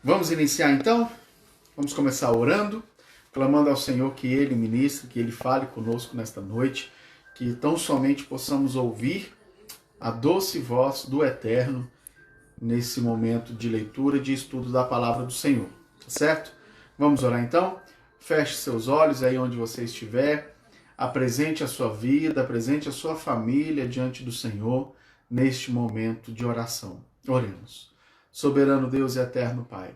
Vamos iniciar então? Vamos começar orando, clamando ao Senhor que Ele ministre, que Ele fale conosco nesta noite, que tão somente possamos ouvir a doce voz do Eterno nesse momento de leitura e de estudo da palavra do Senhor, tá certo? Vamos orar então? Feche seus olhos aí onde você estiver, apresente a sua vida, apresente a sua família diante do Senhor neste momento de oração. Oremos. Soberano Deus e eterno Pai,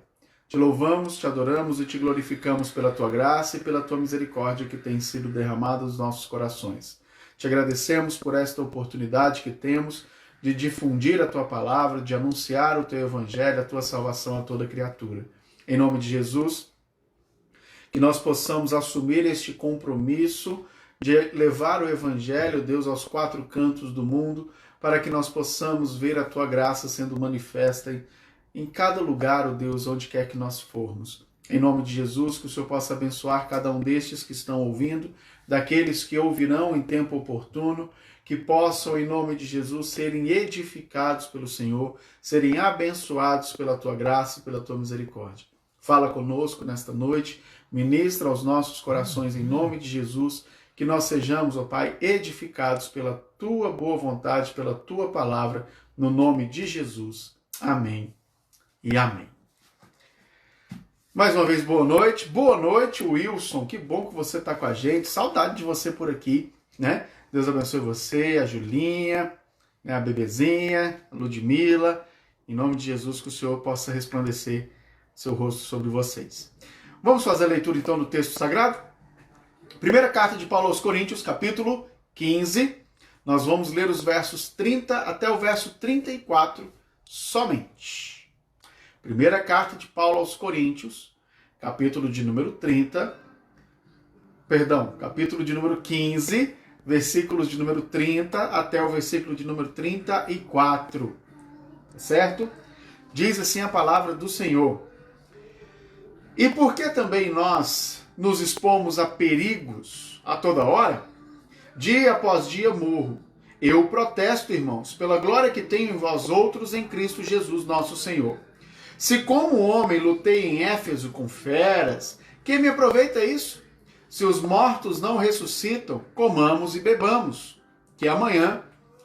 te louvamos, te adoramos e te glorificamos pela tua graça e pela tua misericórdia que tem sido derramada nos nossos corações. Te agradecemos por esta oportunidade que temos de difundir a tua palavra, de anunciar o teu evangelho, a tua salvação a toda criatura. Em nome de Jesus, que nós possamos assumir este compromisso de levar o evangelho, Deus, aos quatro cantos do mundo, para que nós possamos ver a tua graça sendo manifesta em cada lugar, ó Deus, onde quer que nós formos. Em nome de Jesus, que o Senhor possa abençoar cada um destes que estão ouvindo, daqueles que ouvirão em tempo oportuno, que possam, em nome de Jesus, serem edificados pelo Senhor, serem abençoados pela tua graça e pela tua misericórdia. Fala conosco nesta noite, ministra aos nossos corações em nome de Jesus, que nós sejamos, ó Pai, edificados pela tua boa vontade, pela tua palavra, no nome de Jesus. Amém e amém. Mais uma vez, boa noite. Boa noite, Wilson. Que bom que você está com a gente. Saudade de você por aqui, né? Deus abençoe você, a Julinha, né, a bebezinha, a Ludmila. Em nome de Jesus, que o Senhor possa resplandecer seu rosto sobre vocês. Vamos fazer a leitura, então, do texto sagrado? Primeira carta de Paulo aos Coríntios, capítulo 15. Nós vamos ler os versos 30 até o verso 34 somente. Primeira carta de Paulo aos Coríntios, capítulo de número 15, versículos de número 30 até o versículo de número 34. Certo? Diz assim a palavra do Senhor. E por que também nós nos expomos a perigos a toda hora? Dia após dia morro. Eu protesto, irmãos, pela glória que tenho em vós outros em Cristo Jesus, nosso Senhor. Se como homem lutei em Éfeso com feras, que me aproveita isso? Se os mortos não ressuscitam, comamos e bebamos, que amanhã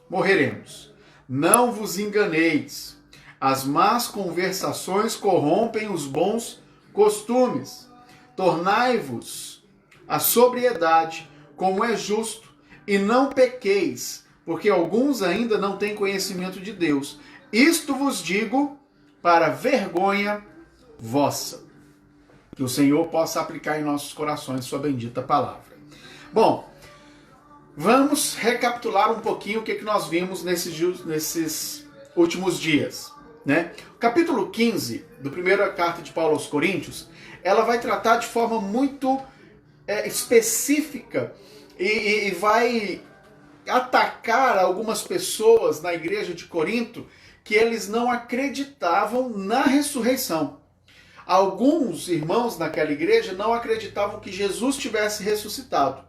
morreremos. Não vos enganeis. As más conversações corrompem os bons costumes. Tornai-vos a sobriedade, como é justo, e não pequeis, porque alguns ainda não têm conhecimento de Deus. Isto vos digo para vergonha vossa. Que o Senhor possa aplicar em nossos corações sua bendita palavra. Bom, vamos recapitular um pouquinho o que nós vimos nesses últimos dias, né? O capítulo 15 do primeira carta de Paulo aos Coríntios, ela vai tratar de forma muito específica e vai atacar algumas pessoas na igreja de Corinto que eles não acreditavam na ressurreição. Alguns irmãos naquela igreja não acreditavam que Jesus tivesse ressuscitado.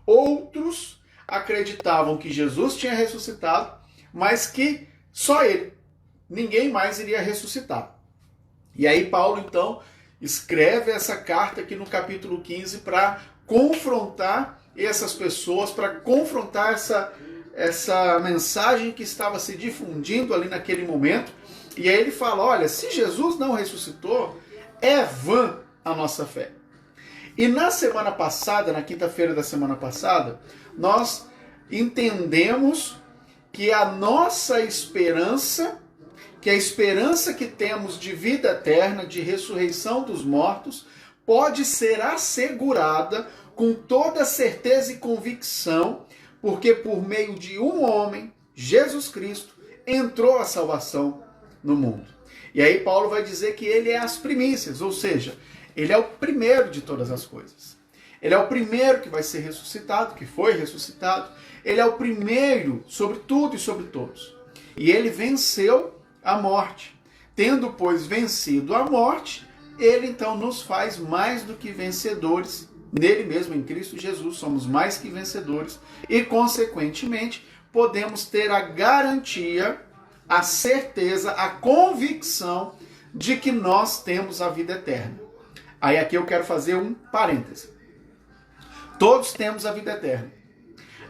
Outros acreditavam que Jesus tinha ressuscitado, mas que só ele, ninguém mais iria ressuscitar. E aí Paulo, então, escreve essa carta aqui no capítulo 15 para confrontar essas pessoas, para confrontar essa mensagem que estava se difundindo ali naquele momento. E aí ele fala, olha, se Jesus não ressuscitou, é vã a nossa fé. E na semana passada, na quinta-feira da semana passada, nós entendemos que a nossa esperança, que a esperança que temos de vida eterna, de ressurreição dos mortos, pode ser assegurada com toda certeza e convicção, porque por meio de um homem, Jesus Cristo, entrou a salvação no mundo. E aí Paulo vai dizer que ele é as primícias, ou seja, ele é o primeiro de todas as coisas. Ele é o primeiro que vai ser ressuscitado, que foi ressuscitado. Ele é o primeiro sobre tudo e sobre todos. E ele venceu a morte. Tendo, pois, vencido a morte, ele então nos faz mais do que vencedores. Nele mesmo, em Cristo Jesus, somos mais que vencedores. E, consequentemente, podemos ter a garantia, a certeza, a convicção de que nós temos a vida eterna. Aí aqui eu quero fazer um parêntese. Todos temos a vida eterna.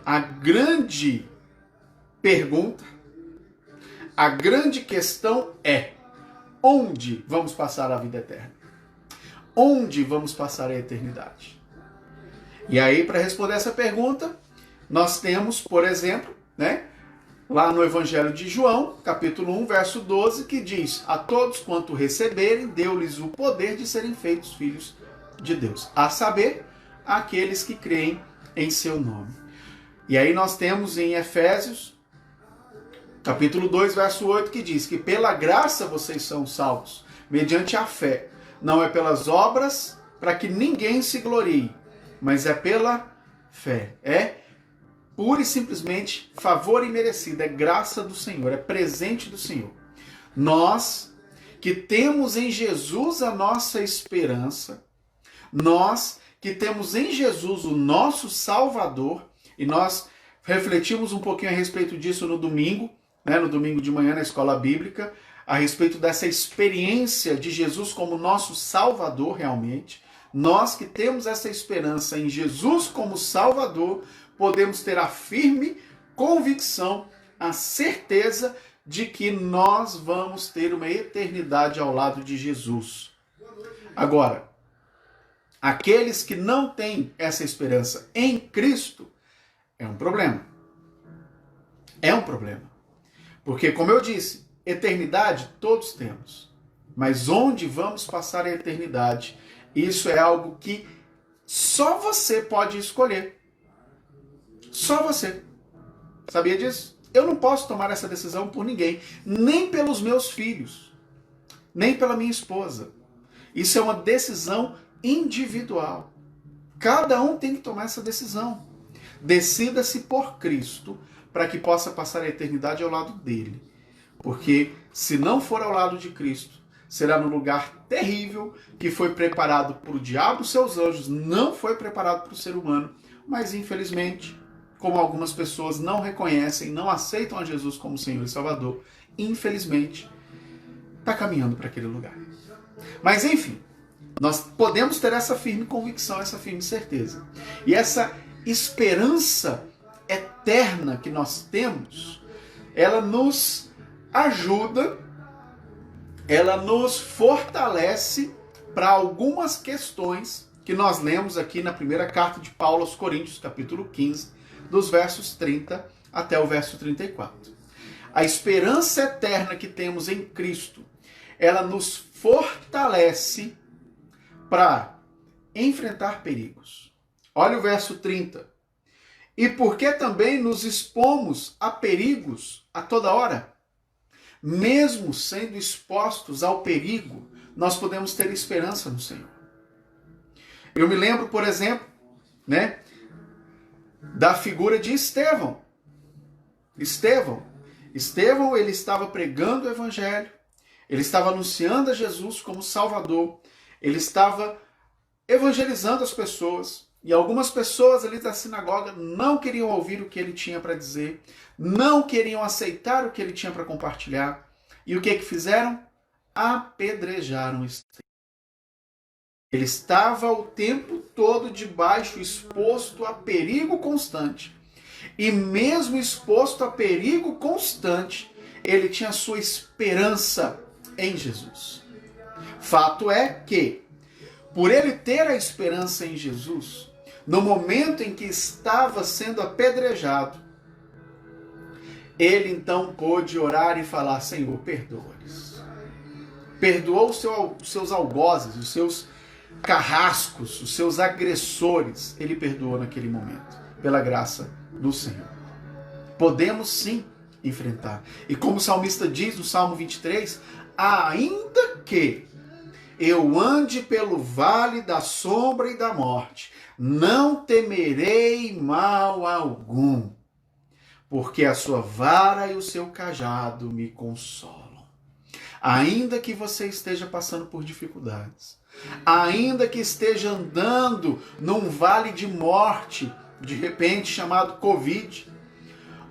A grande pergunta, a grande questão é: onde vamos passar a vida eterna? Onde vamos passar a eternidade? E aí, para responder essa pergunta, nós temos, por exemplo, lá no Evangelho de João, capítulo 1, verso 12, que diz: a todos quanto receberem, deu-lhes o poder de serem feitos filhos de Deus, a saber, aqueles que creem em seu nome. E aí nós temos em Efésios, capítulo 2, verso 8, que diz que pela graça vocês são salvos, mediante a fé. Não é pelas obras, para que ninguém se glorie, mas é pela fé. É pura e simplesmente favor imerecido, é graça do Senhor, é presente do Senhor. Nós que temos em Jesus a nossa esperança, nós que temos em Jesus o nosso Salvador, e nós refletimos um pouquinho a respeito disso no domingo, no domingo de manhã na escola bíblica, a respeito dessa experiência de Jesus como nosso Salvador realmente. Nós que temos essa esperança em Jesus como Salvador, podemos ter a firme convicção, a certeza de que nós vamos ter uma eternidade ao lado de Jesus. Agora, aqueles que não têm essa esperança em Cristo, é um problema. É um problema. Porque, como eu disse, eternidade todos temos. Mas onde vamos passar a eternidade? Isso é algo que só você pode escolher. Só você. Sabia disso? Eu não posso tomar essa decisão por ninguém. Nem pelos meus filhos. Nem pela minha esposa. Isso é uma decisão individual. Cada um tem que tomar essa decisão. Decida-se por Cristo para que possa passar a eternidade ao lado dele. Porque se não for ao lado de Cristo, será no lugar terrível que foi preparado para o diabo e seus anjos, não foi preparado para o ser humano. Mas infelizmente, como algumas pessoas não reconhecem, não aceitam a Jesus como Senhor e Salvador, infelizmente, está caminhando para aquele lugar. Mas enfim, nós podemos ter essa firme convicção, essa firme certeza. E essa esperança eterna que nós temos, ela nos ajuda, ela nos fortalece para algumas questões que nós lemos aqui na primeira carta de Paulo aos Coríntios, capítulo 15, dos versos 30 até o verso 34. A esperança eterna que temos em Cristo, ela nos fortalece para enfrentar perigos. Olha o verso 30. E porque também nos expomos a perigos a toda hora, mesmo sendo expostos ao perigo, nós podemos ter esperança no Senhor. Eu me lembro, por exemplo, da figura de Estevão. Estevão, ele estava pregando o evangelho, ele estava anunciando a Jesus como Salvador, ele estava evangelizando as pessoas, e algumas pessoas ali da sinagoga não queriam ouvir o que ele tinha para dizer, não queriam aceitar o que ele tinha para compartilhar, e o que fizeram? Apedrejaram Estevão. Ele estava o tempo todo debaixo, exposto a perigo constante. E mesmo exposto a perigo constante, ele tinha sua esperança em Jesus. Fato é que, por ele ter a esperança em Jesus, no momento em que estava sendo apedrejado, ele então pôde orar e falar: Senhor, perdoa-lhes. Perdoou os seus algozes, os seus carrascos, os seus agressores. Ele perdoou naquele momento, pela graça do Senhor. Podemos sim enfrentar. E como o salmista diz no Salmo 23, ainda que eu ande pelo vale da sombra e da morte, não temerei mal algum, porque a sua vara e o seu cajado me consolam. Ainda que você esteja passando por dificuldades, ainda que esteja andando num vale de morte, de repente chamado Covid,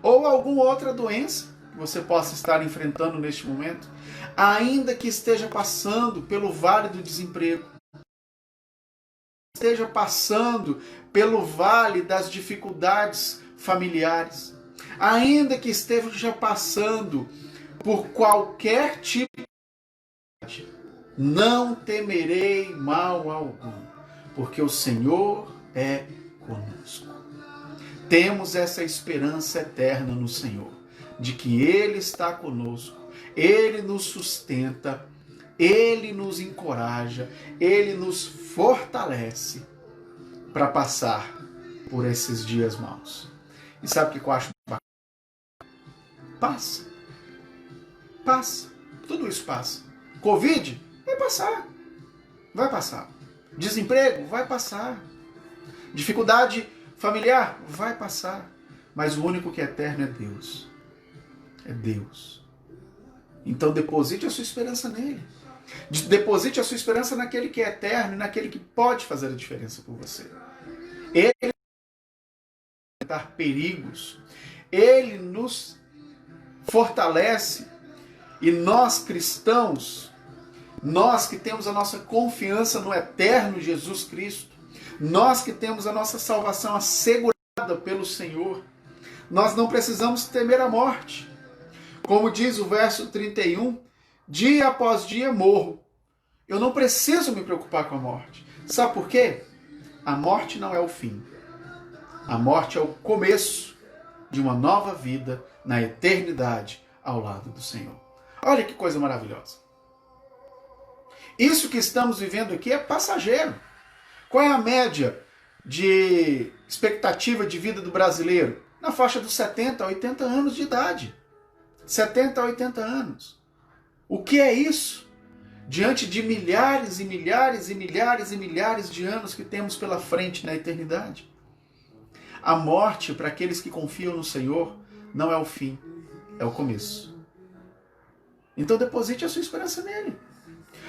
ou alguma outra doença, que você possa estar enfrentando neste momento, ainda que esteja passando pelo vale do desemprego, esteja passando pelo vale das dificuldades familiares, ainda que esteja passando por qualquer tipo de... Não temerei mal algum, porque o Senhor é conosco. Temos essa esperança eterna no Senhor, de que Ele está conosco, Ele nos sustenta, Ele nos encoraja, Ele nos fortalece para passar por esses dias maus. E sabe o que eu acho bacana? Passa. Passa. Tudo isso passa. Covid vai passar. Vai passar. Desemprego vai passar. Dificuldade familiar vai passar. Mas o único que é eterno é Deus. É Deus. Então deposite a sua esperança nele. Deposite a sua esperança naquele que é eterno e naquele que pode fazer a diferença por você. Ele vai enfrentar perigos. Ele nos fortalece. E nós cristãos, nós que temos a nossa confiança no eterno Jesus Cristo, nós que temos a nossa salvação assegurada pelo Senhor, nós não precisamos temer a morte. Como diz o verso 31, dia após dia morro. Eu não preciso me preocupar com a morte. Sabe por quê? A morte não é o fim. A morte é o começo de uma nova vida na eternidade ao lado do Senhor. Olha que coisa maravilhosa. Isso que estamos vivendo aqui é passageiro. Qual é a média de expectativa de vida do brasileiro? Na faixa dos 70 a 80 anos de idade. 70 a 80 anos. O que é isso? Diante de milhares e milhares e milhares e milhares de anos que temos pela frente na eternidade. A morte, para aqueles que confiam no Senhor, não é o fim, é o começo. Então deposite a sua esperança nele.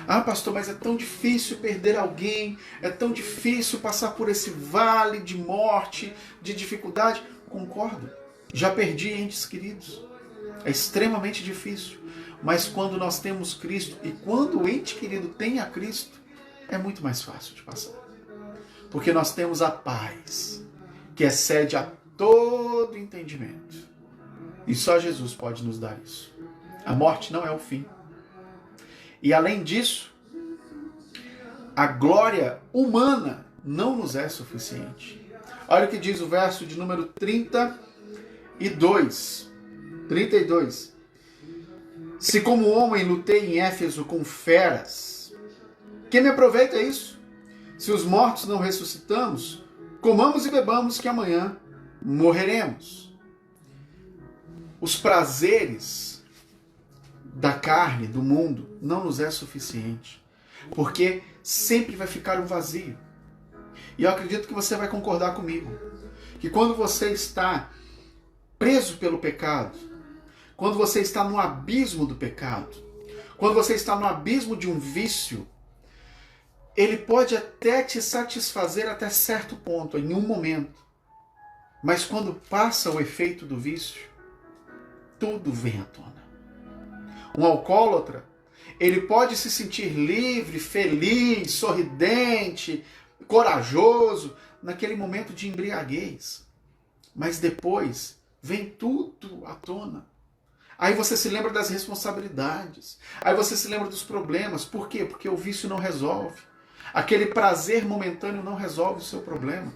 Ah, pastor, mas é tão difícil perder alguém, é tão difícil passar por esse vale de morte, de dificuldade. Concordo, já perdi entes queridos. É extremamente difícil. Mas quando nós temos Cristo e quando o ente querido tem a Cristo, é muito mais fácil de passar. Porque nós temos a paz, que excede a todo entendimento. E só Jesus pode nos dar isso. A morte não é o fim. E além disso, a glória humana não nos é suficiente. Olha o que diz o verso de número 32. 32. Se como homem lutei em Éfeso com feras, que me aproveita isso? Se os mortos não ressuscitamos, comamos e bebamos que amanhã morreremos. Os prazeres da carne, do mundo, não nos é suficiente. Porque sempre vai ficar um vazio. E eu acredito que você vai concordar comigo. Que quando você está preso pelo pecado, quando você está no abismo do pecado, quando você está no abismo de um vício, ele pode até te satisfazer até certo ponto, em um momento. Mas quando passa o efeito do vício, tudo vem à tona. Um alcoólatra, ele pode se sentir livre, feliz, sorridente, corajoso, naquele momento de embriaguez. Mas depois vem tudo à tona. Aí você se lembra das responsabilidades. Aí você se lembra dos problemas. Por quê? Porque o vício não resolve. Aquele prazer momentâneo não resolve o seu problema.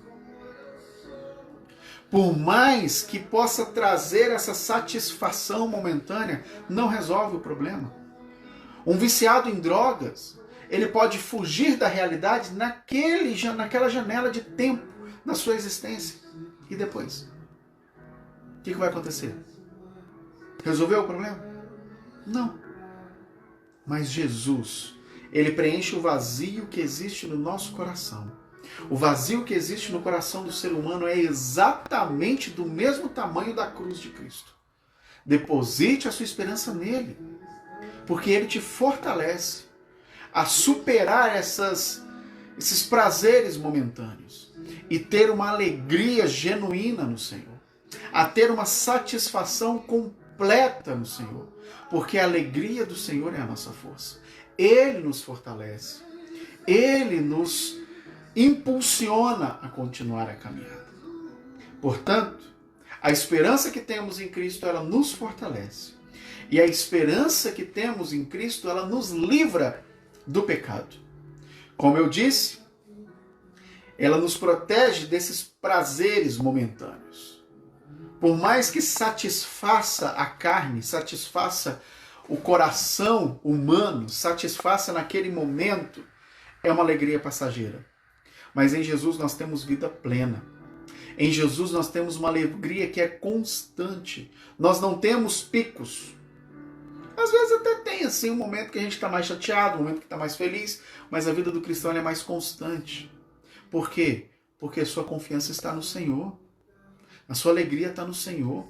Por mais que possa trazer essa satisfação momentânea, não resolve o problema. Um viciado em drogas, ele pode fugir da realidade naquela janela de tempo na sua existência. E depois? O que vai acontecer? Resolveu o problema? Não. Mas Jesus, ele preenche o vazio que existe no nosso coração. O vazio que existe no coração do ser humano é exatamente do mesmo tamanho da cruz de Cristo. Deposite a sua esperança nele, porque ele te fortalece a superar esses prazeres momentâneos e ter uma alegria genuína no Senhor, a ter uma satisfação completa completa no Senhor, porque a alegria do Senhor é a nossa força. Ele nos fortalece, Ele nos impulsiona a continuar a caminhada. Portanto, a esperança que temos em Cristo, ela nos fortalece. E a esperança que temos em Cristo, ela nos livra do pecado. Como eu disse, ela nos protege desses prazeres momentâneos. Por mais que satisfaça a carne, satisfaça o coração humano, satisfaça naquele momento, é uma alegria passageira. Mas em Jesus nós temos vida plena. Em Jesus nós temos uma alegria que é constante. Nós não temos picos. Às vezes até tem assim um momento que a gente está mais chateado, um momento que está mais feliz, mas a vida do cristão é mais constante. Por quê? Porque a sua confiança está no Senhor. A sua alegria está no Senhor.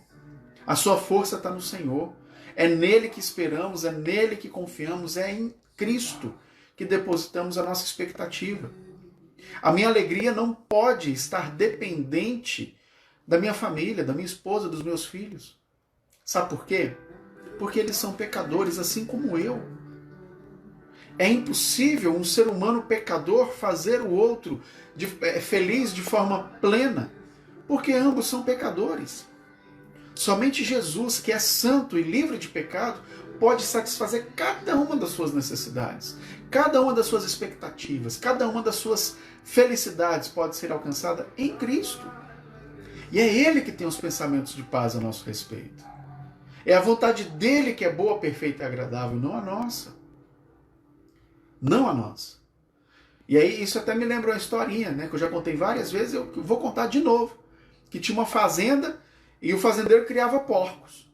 A sua força está no Senhor. É nele que esperamos, é nele que confiamos, é em Cristo que depositamos a nossa expectativa. A minha alegria não pode estar dependente da minha família, da minha esposa, dos meus filhos. Sabe por quê? Porque eles são pecadores assim como eu. É impossível um ser humano pecador fazer o outro feliz de forma plena, porque ambos são pecadores. Somente Jesus, que é santo e livre de pecado, pode satisfazer cada uma das suas necessidades, cada uma das suas expectativas, cada uma das suas felicidades pode ser alcançada em Cristo. E é Ele que tem os pensamentos de paz a nosso respeito. É a vontade dele que é boa, perfeita e agradável, não a nossa. Não a nossa. E aí isso até me lembra uma historinha, né, que eu já contei várias vezes, eu vou contar de novo. Que tinha uma fazenda e o fazendeiro criava porcos.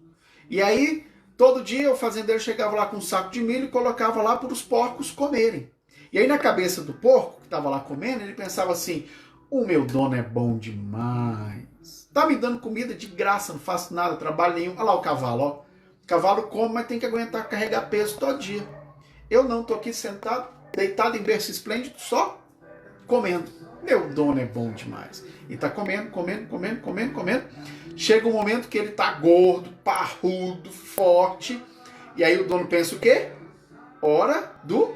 E aí, todo dia o fazendeiro chegava lá com um saco de milho e colocava lá para os porcos comerem. E aí na cabeça do porco, que estava lá comendo, ele pensava assim, o meu dono é bom demais. Tá me dando comida de graça, não faço nada, trabalho nenhum. Olha lá o cavalo, ó. O cavalo come, mas tem que aguentar carregar peso todo dia. Eu não, tô aqui sentado, deitado em berço esplêndido, só comendo. Meu dono é bom demais. E tá comendo. Chega um momento que ele tá gordo, parrudo, forte. E aí o dono pensa o quê? Hora do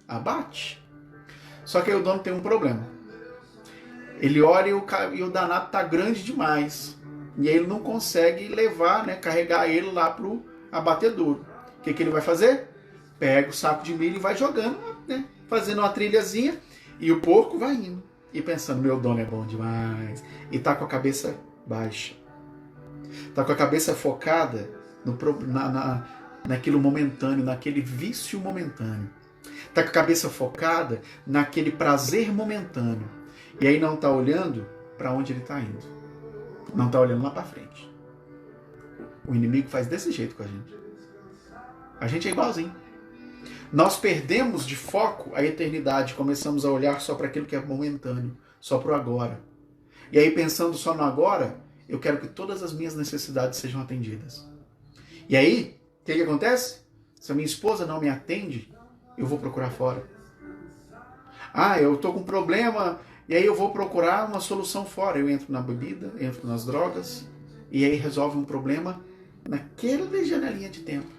abate. Só que aí o dono tem um problema. Ele olha e o danado tá grande demais. E aí ele não consegue levar, né, carregar ele lá pro abatedouro. O que ele vai fazer? Pega o saco de milho e vai jogando, né, fazendo uma trilhazinha. E o porco vai indo. E pensando, meu dono é bom demais. E tá com a cabeça baixa. Tá com a cabeça focada naquilo momentâneo, naquele vício momentâneo. Tá com a cabeça focada naquele prazer momentâneo. E aí não tá olhando para onde ele tá indo. Não tá olhando lá para frente. O inimigo faz desse jeito com a gente. A gente é igualzinho. Nós perdemos de foco a eternidade, começamos a olhar só para aquilo que é momentâneo, só para o agora. E aí, pensando só no agora, eu quero que todas as minhas necessidades sejam atendidas. E aí, o que acontece? Se a minha esposa não me atende, eu vou procurar fora. Ah, eu estou com um problema, e aí eu vou procurar uma solução fora. Eu entro na bebida, entro nas drogas, e aí resolve um problema naquela janelinha de tempo.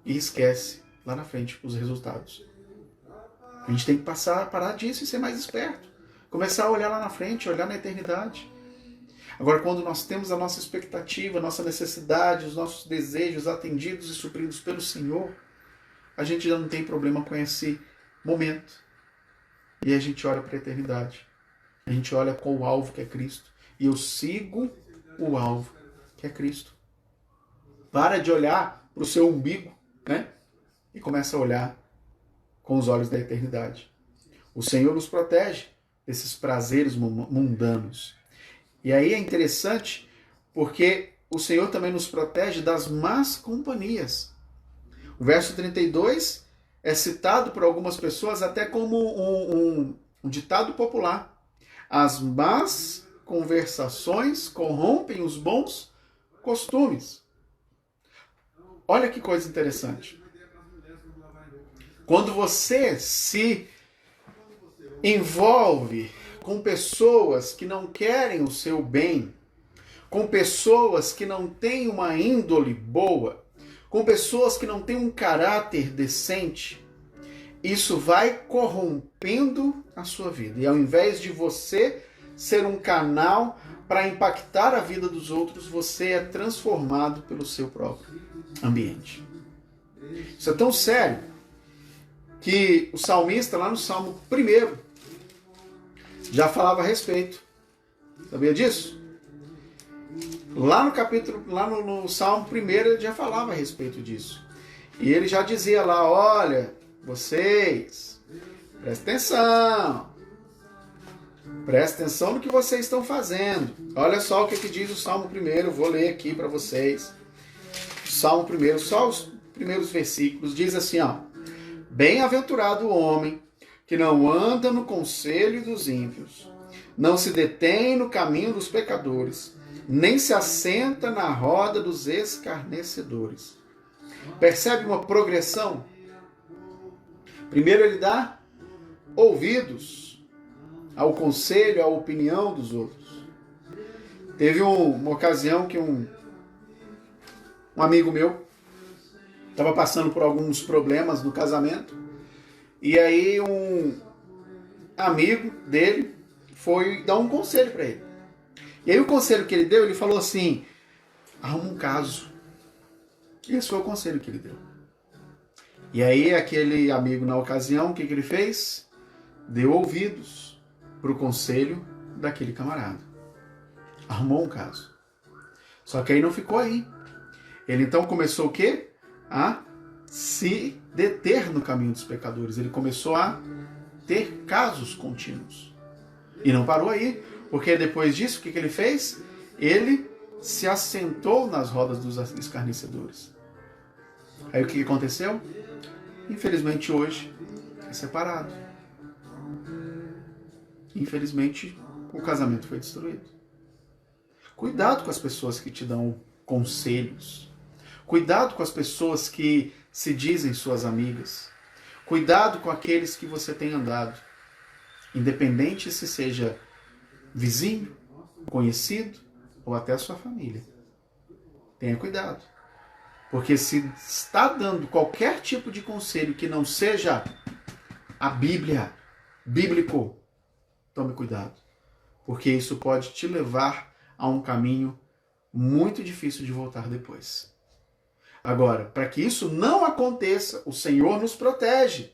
E esquece lá na frente os resultados. A gente tem que parar disso e ser mais esperto. Começar a olhar lá na frente, olhar na eternidade. Agora, quando nós temos a nossa expectativa, a nossa necessidade, os nossos desejos atendidos e supridos pelo Senhor, a gente já não tem problema com esse momento. E a gente olha para a eternidade. A gente olha com o alvo que é Cristo. E eu sigo o alvo que é Cristo. Para de olhar para o seu umbigo, né? E começa a olhar com os olhos da eternidade. O Senhor nos protege desses prazeres mundanos. E aí é interessante porque o Senhor também nos protege das más companhias. O verso 32 é citado por algumas pessoas até como um ditado popular. As más conversações corrompem os bons costumes. Olha que coisa interessante. Quando você se envolve com pessoas que não querem o seu bem, com pessoas que não têm uma índole boa, com pessoas que não têm um caráter decente, isso vai corrompendo a sua vida. E ao invés de você ser um canal para impactar a vida dos outros, você é transformado pelo seu próprio ambiente. Isso é tão sério que o salmista, lá no Salmo 1, já falava a respeito. Sabia disso? Lá no Salmo 1, ele já falava a respeito disso. E ele já dizia lá, olha, vocês, presta atenção no que vocês estão fazendo. Olha só o que diz o Salmo 1, eu vou ler aqui para vocês. O Salmo 1, só os primeiros versículos, diz assim, ó: Bem-aventurado o homem que não anda no conselho dos ímpios, não se detém no caminho dos pecadores, nem se assenta na roda dos escarnecedores. Percebe uma progressão? Primeiro ele dá ouvidos ao conselho, à opinião dos outros. Teve uma ocasião que um amigo meu estava passando por alguns problemas no casamento, e aí um amigo dele foi dar um conselho para ele. E aí o conselho que ele deu, ele falou assim, arruma um caso. Esse foi o conselho que ele deu. E aí aquele amigo na ocasião, o que ele fez? Deu ouvidos para o conselho daquele camarada. Arrumou um caso. Só que aí não ficou aí. Ele então começou o quê? A se deter no caminho dos pecadores. Ele começou a ter casos contínuos. E não parou aí, porque depois disso, o que ele fez? Ele se assentou nas rodas dos escarnecedores. Aí o que aconteceu? Infelizmente hoje é separado. Infelizmente o casamento foi destruído. Cuidado com as pessoas que te dão conselhos. Cuidado com as pessoas que se dizem suas amigas. Cuidado com aqueles que você tem andado. Independente se seja vizinho, conhecido ou até a sua família. Tenha cuidado. Porque se está dando qualquer tipo de conselho que não seja a Bíblia, bíblico, tome cuidado. Porque isso pode te levar a um caminho muito difícil de voltar depois. Agora, para que isso não aconteça, o Senhor nos protege.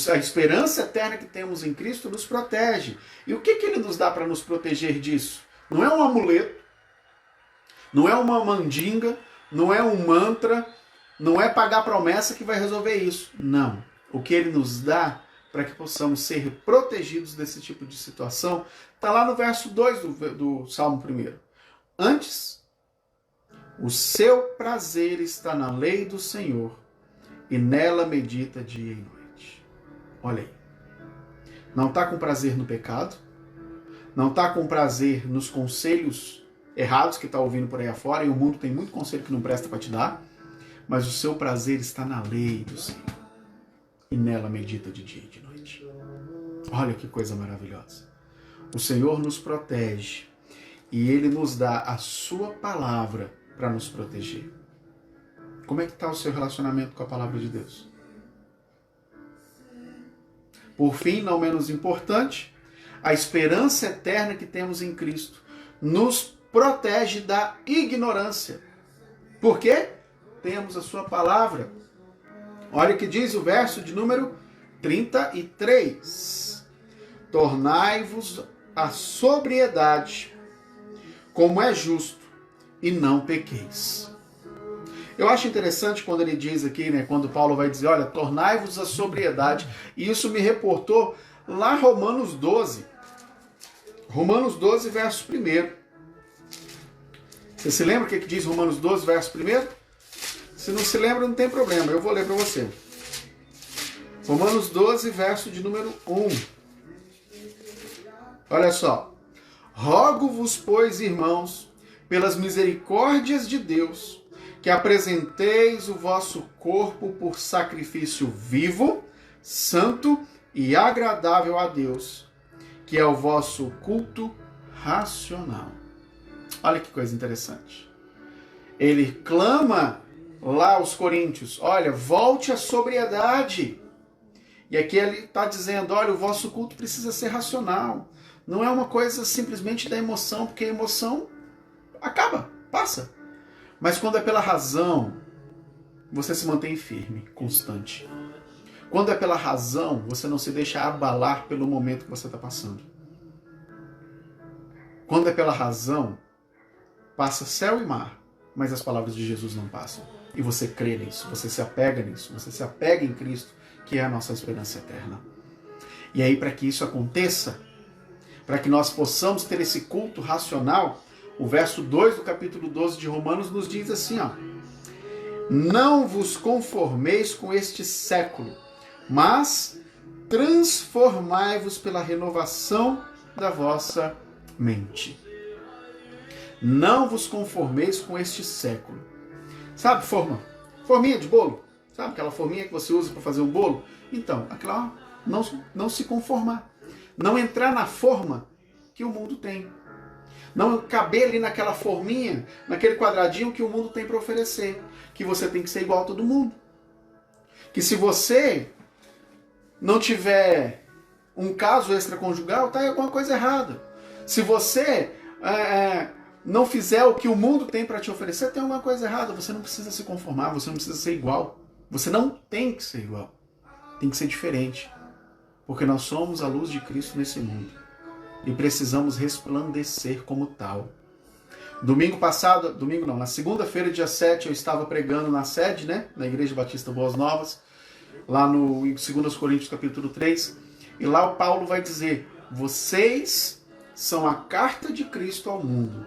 A esperança eterna que temos em Cristo nos protege. E o que Ele nos dá para nos proteger disso? Não é um amuleto, não é uma mandinga, não é um mantra, não é pagar promessa que vai resolver isso. Não. O que Ele nos dá para que possamos ser protegidos desse tipo de situação está lá no verso 2 do Salmo 1. Antes, o seu prazer está na lei do Senhor, e nela medita dia e noite. Olha aí. Não está com prazer no pecado, não está com prazer nos conselhos errados que está ouvindo por aí afora, e o mundo tem muito conselho que não presta para te dar, mas o seu prazer está na lei do Senhor, e nela medita de dia e de noite. Olha que coisa maravilhosa. O Senhor nos protege, e Ele nos dá a sua palavra para nos proteger. Como é que está o seu relacionamento com a palavra de Deus? Por fim, não menos importante, a esperança eterna que temos em Cristo nos protege da ignorância. Por quê? Temos a sua palavra. Olha o que diz o verso de número 33. Tornai-vos a sobriedade, como é justo, e não pequeis. Eu acho interessante quando ele diz aqui, quando Paulo vai dizer, olha, tornai-vos a sobriedade, e isso me reportou lá Romanos 12. Romanos 12, verso 1. Você se lembra o que diz Romanos 12, verso 1? Se não se lembra, não tem problema, eu vou ler para você. Romanos 12, verso de número 1. Olha só. Rogo-vos, pois, irmãos, pelas misericórdias de Deus, que apresenteis o vosso corpo por sacrifício vivo, santo e agradável a Deus, que é o vosso culto racional. Olha que coisa interessante. Ele clama lá aos coríntios, olha, volte à sobriedade. E aqui ele está dizendo, olha, o vosso culto precisa ser racional. Não é uma coisa simplesmente da emoção, porque a emoção acaba, passa. Mas quando é pela razão, você se mantém firme, constante. Quando é pela razão, você não se deixa abalar pelo momento que você está passando. Quando é pela razão, passa céu e mar, mas as palavras de Jesus não passam. E você crê nisso, você se apega nisso, você se apega em Cristo, que é a nossa esperança eterna. E aí, para que isso aconteça, para que nós possamos ter esse culto racional, o verso 2 do capítulo 12 de Romanos nos diz assim, ó, não vos conformeis com este século, mas transformai-vos pela renovação da vossa mente. Não vos conformeis com este século. Sabe forminha de bolo? Sabe aquela forminha que você usa para fazer um bolo? Então, aquela não se conformar. Não entrar na forma que o mundo tem. Não caber ali naquela forminha, naquele quadradinho que o mundo tem para oferecer. Que você tem que ser igual a todo mundo. Que se você não tiver um caso extraconjugal, tá aí alguma coisa errada. Se você não fizer o que o mundo tem para te oferecer, tem alguma coisa errada. Você não precisa se conformar, você não precisa ser igual. Você não tem que ser igual. Tem que ser diferente. Porque nós somos a luz de Cristo nesse mundo. E precisamos resplandecer como tal. Na segunda-feira, dia 7, eu estava pregando na sede, né? Na Igreja Batista Boas Novas, lá no 2 Coríntios capítulo 3. E lá o Paulo vai dizer, vocês são a carta de Cristo ao mundo.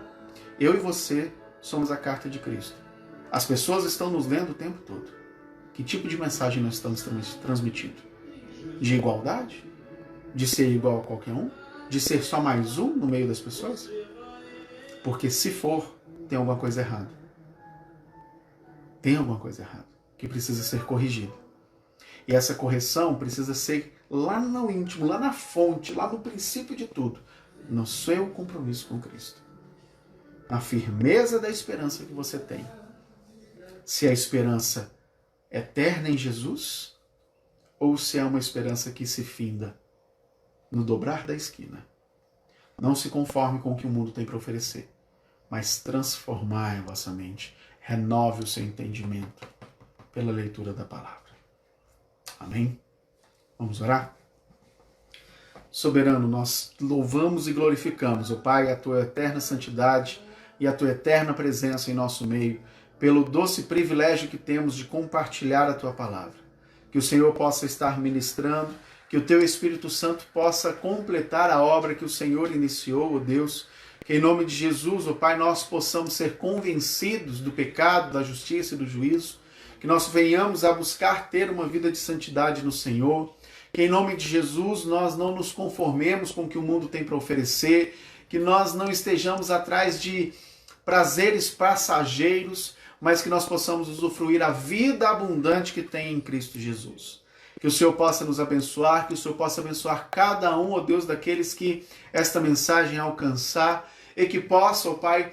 Eu e você somos a carta de Cristo. As pessoas estão nos lendo o tempo todo. Que tipo de mensagem nós estamos transmitindo? De igualdade? De ser igual a qualquer um? De ser só mais um no meio das pessoas? Porque se for, tem alguma coisa errada. Tem alguma coisa errada que precisa ser corrigida. E essa correção precisa ser lá no íntimo, lá na fonte, lá no princípio de tudo. No seu compromisso com Cristo. Na firmeza da esperança que você tem. Se a esperança é eterna em Jesus, ou se é uma esperança que se finda no dobrar da esquina. Não se conforme com o que o mundo tem para oferecer, mas transformai a vossa mente, renove o seu entendimento pela leitura da palavra. Amém? Vamos orar? Soberano, nós louvamos e glorificamos, ó Pai, a Tua eterna santidade e a Tua eterna presença em nosso meio, pelo doce privilégio que temos de compartilhar a Tua palavra. Que o Senhor possa estar ministrando, que o Teu Espírito Santo possa completar a obra que o Senhor iniciou, ó Deus. Que em nome de Jesus, ó Pai, nós possamos ser convencidos do pecado, da justiça e do juízo. Que nós venhamos a buscar ter uma vida de santidade no Senhor. Que em nome de Jesus nós não nos conformemos com o que o mundo tem para oferecer. Que nós não estejamos atrás de prazeres passageiros, mas que nós possamos usufruir a vida abundante que tem em Cristo Jesus. Que o Senhor possa nos abençoar, que o Senhor possa abençoar cada um, ó Deus, daqueles que esta mensagem alcançar e que possa, ó Pai,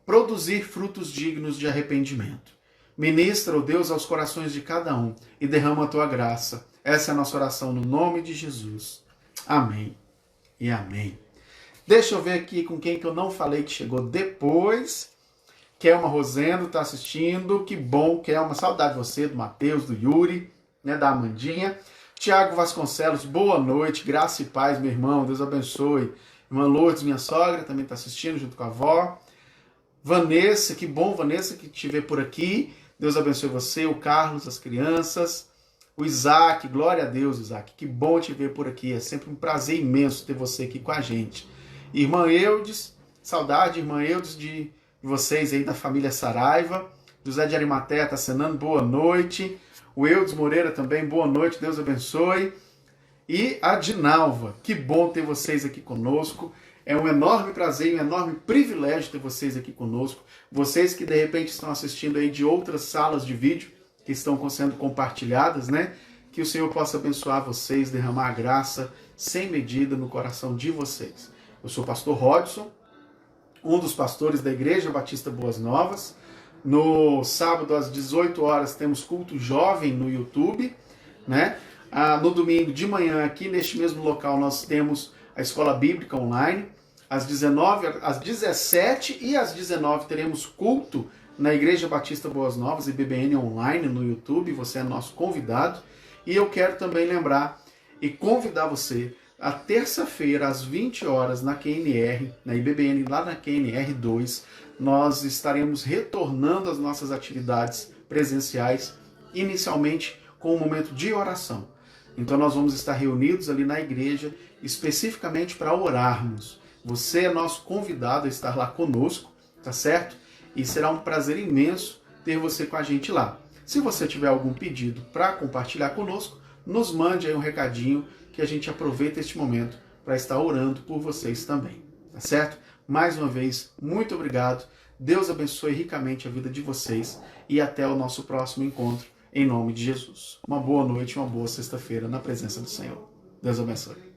produzir frutos dignos de arrependimento. Ministra, ó Deus, aos corações de cada um e derrama a Tua graça. Essa é a nossa oração no nome de Jesus. Amém e amém. Deixa eu ver aqui com quem que eu não falei que chegou depois. Kelma Rosendo está assistindo. Que bom, Kelma. Saudade de você, do Matheus, do Yuri, né, da Amandinha. Tiago Vasconcelos, boa noite. Graça e paz, meu irmão. Deus abençoe. Irmã Lourdes, minha sogra, também está assistindo junto com a avó. Vanessa, que bom, Vanessa, que te vê por aqui. Deus abençoe você, o Carlos, as crianças. O Isaac, glória a Deus, Isaac. Que bom te ver por aqui. É sempre um prazer imenso ter você aqui com a gente. Irmã Eudes, saudade, irmã Eudes, de vocês aí da família Saraiva. José de Arimateia está acenando, boa noite. O Eudes Moreira também, boa noite, Deus abençoe. E a Dinalva, que bom ter vocês aqui conosco. É um enorme prazer e um enorme privilégio ter vocês aqui conosco. Vocês que de repente estão assistindo aí de outras salas de vídeo que estão sendo compartilhadas, né? Que o Senhor possa abençoar vocês, derramar a graça sem medida no coração de vocês. Eu sou o pastor Rodson, um dos pastores da Igreja Batista Boas Novas. No sábado, às 18 horas, temos culto jovem no YouTube, né? No domingo de manhã, aqui neste mesmo local, nós temos a Escola Bíblica Online. Às 19, às 17 e às 19 teremos culto na Igreja Batista Boas Novas e BBN Online no YouTube. Você é nosso convidado. E eu quero também lembrar e convidar você a terça-feira, às 20 horas, na QNR, na IBBN, lá na QNR 2, nós estaremos retornando às nossas atividades presenciais, inicialmente com um momento de oração. Então nós vamos estar reunidos ali na igreja, especificamente para orarmos. Você é nosso convidado a estar lá conosco, tá certo? E será um prazer imenso ter você com a gente lá. Se você tiver algum pedido para compartilhar conosco, nos mande aí um recadinho que a gente aproveita este momento para estar orando por vocês também, tá certo? Mais uma vez, muito obrigado. Deus abençoe ricamente a vida de vocês e até o nosso próximo encontro, em nome de Jesus. Uma boa noite, uma boa sexta-feira na presença do Senhor. Deus abençoe.